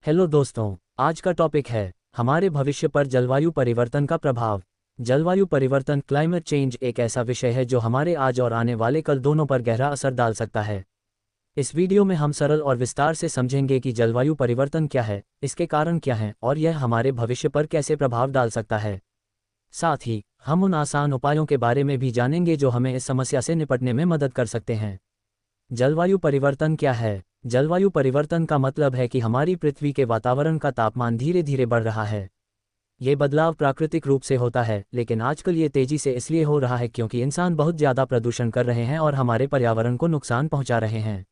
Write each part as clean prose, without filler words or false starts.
Hello दोस्तों, आज का टॉपिक है हमारे भविष्य पर जलवायु परिवर्तन का प्रभाव। जलवायु परिवर्तन क्लाइमेट चेंज एक ऐसा विषय है जो हमारे आज और आने वाले कल दोनों पर गहरा असर डाल सकता है। इस वीडियो में हम सरल और विस्तार से समझेंगे कि जलवायु परिवर्तन क्या है, इसके कारण क्या हैं और यह हमारे भविष्य पर कैसे प्रभाव डाल सकता है। साथ ही हम उन आसान उपायों के बारे में भी जानेंगे जो हमें इस समस्या से निपटने में मदद कर सकते हैं। जलवायु परिवर्तन क्या है? जलवायु परिवर्तन का मतलब है कि हमारी पृथ्वी के वातावरण का तापमान धीरे धीरे बढ़ रहा है। ये बदलाव प्राकृतिक रूप से होता है, लेकिन आजकल ये तेजी से इसलिए हो रहा है क्योंकि इंसान बहुत ज़्यादा प्रदूषण कर रहे हैं और हमारे पर्यावरण को नुकसान पहुंचा रहे हैं।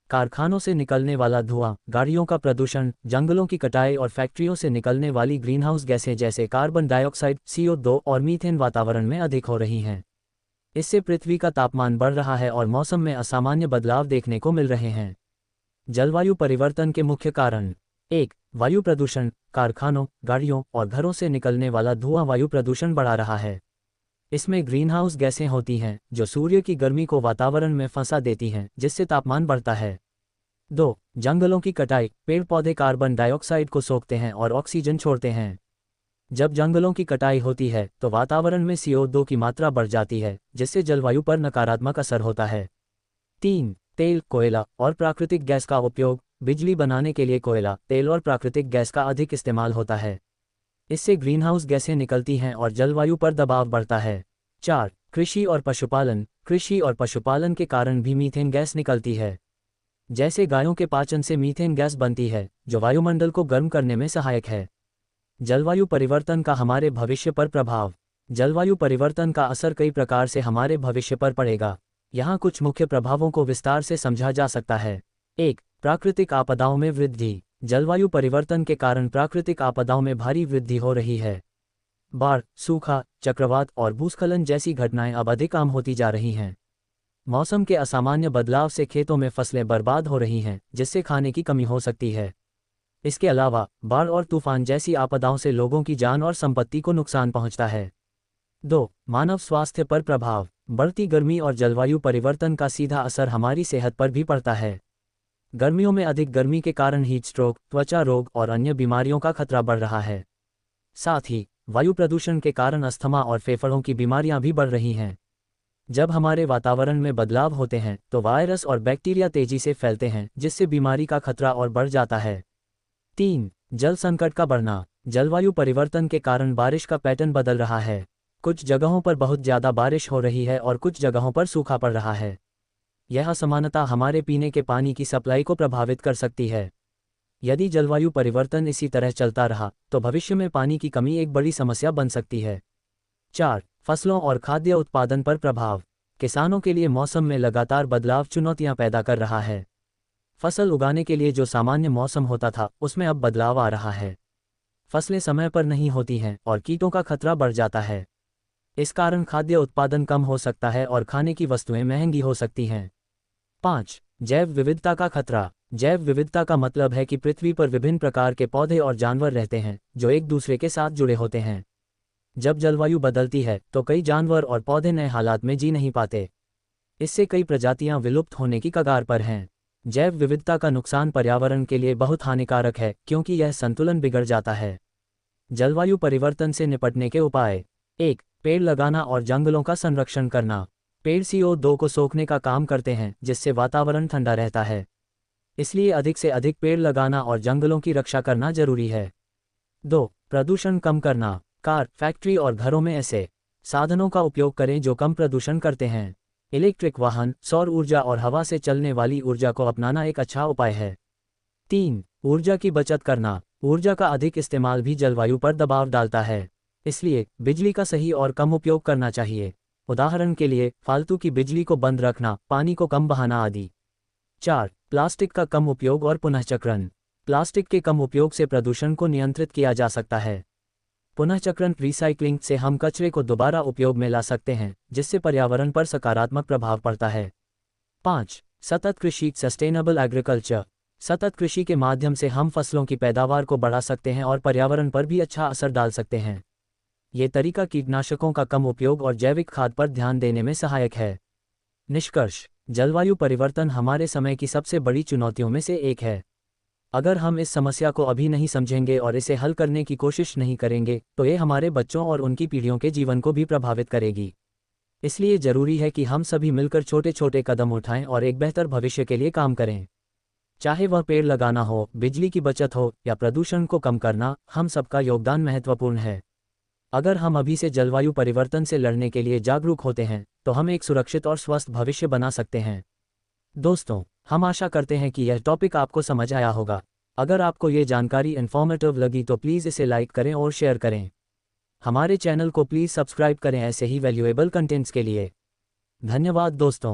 कारखानों से निकलने वाला धुआं, गाड़ियों का प्रदूषण, जंगलों की कटाई और फैक्ट्रियों से निकलने वाली ग्रीनहाउस गैसें जैसे कार्बन डाइऑक्साइड, CO2 और मीथेन वातावरण में अधिक हो रही हैं। इससे पृथ्वी का तापमान बढ़ रहा है और मौसम में असामान्य बदलाव देखने को मिल रहे हैं। जलवायु परिवर्तन के मुख्य कारण: 1. वायु प्रदूषण। कारखानों, गाड़ियों और घरों से निकलने वाला धुआं वायु प्रदूषण बढ़ा रहा है। इसमें ग्रीनहाउस गैसें होती हैं जो सूर्य की गर्मी को वातावरण में फंसा देती हैं, जिससे तापमान बढ़ता है। 2. जंगलों की कटाई। पेड़ पौधे कार्बन डाइऑक्साइड को सोखते हैं और ऑक्सीजन छोड़ते हैं। जब जंगलों की कटाई होती है तो वातावरण में CO2 की मात्रा बढ़ जाती है, जिससे जलवायु पर नकारात्मक असर होता है। 3. तेल, कोयला और प्राकृतिक गैस का उपयोग। बिजली बनाने के लिए कोयला, तेल और प्राकृतिक गैस का अधिक इस्तेमाल होता है। इससे ग्रीनहाउस गैसें निकलती हैं और जलवायु पर दबाव बढ़ता है। 4. कृषि और पशुपालन। कृषि और पशुपालन के कारण भी मीथेन गैस निकलती है। जैसे गायों के पाचन से मीथेन गैस बनती है, जो वायुमंडल को गर्म करने में सहायक है। जलवायु परिवर्तन का हमारे भविष्य पर प्रभाव। जलवायु परिवर्तन का असर कई प्रकार से हमारे भविष्य पर पड़ेगा। यहाँ कुछ मुख्य प्रभावों को विस्तार से समझा जा सकता है। 1. प्राकृतिक आपदाओं में वृद्धि। जलवायु परिवर्तन के कारण प्राकृतिक आपदाओं में भारी वृद्धि हो रही है। बाढ़, सूखा, चक्रवात और भूस्खलन जैसी घटनाएं अब अधिक आम होती जा रही हैं। मौसम के असामान्य बदलाव से खेतों में फसलें बर्बाद हो रही हैं, जिससे खाने की कमी हो सकती है। इसके अलावा बाढ़ और तूफान जैसी आपदाओं से लोगों की जान और संपत्ति को नुकसान पहुंचता है। 2. मानव स्वास्थ्य पर प्रभाव। बढ़ती गर्मी और जलवायु परिवर्तन का सीधा असर हमारी सेहत पर भी पड़ता है। गर्मियों में अधिक गर्मी के कारण हीट स्ट्रोक, त्वचा रोग और अन्य बीमारियों का खतरा बढ़ रहा है। साथ ही वायु प्रदूषण के कारण अस्थमा और फेफड़ों की बीमारियां भी बढ़ रही हैं। जब हमारे वातावरण में बदलाव होते हैं तो वायरस और बैक्टीरिया तेजी से फैलते हैं, जिससे बीमारी का खतरा और बढ़ जाता है। 3. जल संकट का बढ़ना। जलवायु परिवर्तन के कारण बारिश का पैटर्न बदल रहा है। कुछ जगहों पर बहुत ज़्यादा बारिश हो रही है और कुछ जगहों पर सूखा पड़ रहा है। यह असमानता हमारे पीने के पानी की सप्लाई को प्रभावित कर सकती है। यदि जलवायु परिवर्तन इसी तरह चलता रहा तो भविष्य में पानी की कमी एक बड़ी समस्या बन सकती है। 4. फसलों और खाद्य उत्पादन पर प्रभाव। किसानों के लिए मौसम में लगातार बदलाव चुनौतियां पैदा कर रहा है। फसल उगाने के लिए जो सामान्य मौसम होता था, उसमें अब बदलाव आ रहा है। फसलें समय पर नहीं होती हैं और कीटों का खतरा बढ़ जाता है। इस कारण खाद्य उत्पादन कम हो सकता है और खाने की वस्तुएं महंगी हो सकती हैं। 5. जैव विविधता का खतरा। जैव विविधता का मतलब है कि पृथ्वी पर विभिन्न प्रकार के पौधे और जानवर रहते हैं, जो एक दूसरे के साथ जुड़े होते हैं। जब जलवायु बदलती है तो कई जानवर और पौधे नए हालात में जी नहीं पाते। इससे कई प्रजातियां विलुप्त होने की कगार पर हैं। जैव विविधता का नुकसान पर्यावरण के लिए बहुत हानिकारक है, क्योंकि यह संतुलन बिगड़ जाता है। जलवायु परिवर्तन से निपटने के उपाय: 1. पेड़ लगाना और जंगलों का संरक्षण करना। पेड़ CO2 को सोखने का काम करते हैं, जिससे वातावरण ठंडा रहता है। इसलिए अधिक से अधिक पेड़ लगाना और जंगलों की रक्षा करना जरूरी है। 2. प्रदूषण कम करना। कार, फैक्ट्री और घरों में ऐसे साधनों का उपयोग करें जो कम प्रदूषण करते हैं। इलेक्ट्रिक वाहन, सौर ऊर्जा और हवा से चलने वाली ऊर्जा को अपनाना एक अच्छा उपाय है। 3. ऊर्जा की बचत करना। ऊर्जा का अधिक इस्तेमाल भी जलवायु पर दबाव डालता है। इसलिए बिजली का सही और कम उपयोग करना चाहिए। उदाहरण के लिए फालतू की बिजली को बंद रखना, पानी को कम बहाना आदि। 4. प्लास्टिक का कम उपयोग और पुनःचक्रण। प्लास्टिक के कम उपयोग से प्रदूषण को नियंत्रित किया जा सकता है। पुनःचक्रण रिसाइक्लिंग से हम कचरे को दोबारा उपयोग में ला सकते हैं, जिससे पर्यावरण पर सकारात्मक प्रभाव पड़ता है। 5. सतत कृषि, सस्टेनेबल एग्रीकल्चर। सतत कृषि के माध्यम से हम फसलों की पैदावार को बढ़ा सकते हैं और पर्यावरण पर भी अच्छा असर डाल सकते हैं। ये तरीका कीटनाशकों का कम उपयोग और जैविक खाद पर ध्यान देने में सहायक है। निष्कर्ष: जलवायु परिवर्तन हमारे समय की सबसे बड़ी चुनौतियों में से एक है। अगर हम इस समस्या को अभी नहीं समझेंगे और इसे हल करने की कोशिश नहीं करेंगे तो ये हमारे बच्चों और उनकी पीढ़ियों के जीवन को भी प्रभावित करेगी। इसलिए जरूरी है कि हम सभी मिलकर छोटे छोटे कदम उठाएं और एक बेहतर भविष्य के लिए काम करें। चाहे वह पेड़ लगाना हो, बिजली की बचत हो या प्रदूषण को कम करना, हम सबका योगदान महत्वपूर्ण है। अगर हम अभी से जलवायु परिवर्तन से लड़ने के लिए जागरूक होते हैं तो हम एक सुरक्षित और स्वस्थ भविष्य बना सकते हैं। दोस्तों, हम आशा करते हैं कि यह टॉपिक आपको समझ आया होगा। अगर आपको ये जानकारी इन्फॉर्मेटिव लगी तो प्लीज़ इसे लाइक करें और शेयर करें। हमारे चैनल को प्लीज़ सब्सक्राइब करें ऐसे ही वैल्यूएबल कंटेंट्स के लिए। धन्यवाद दोस्तों।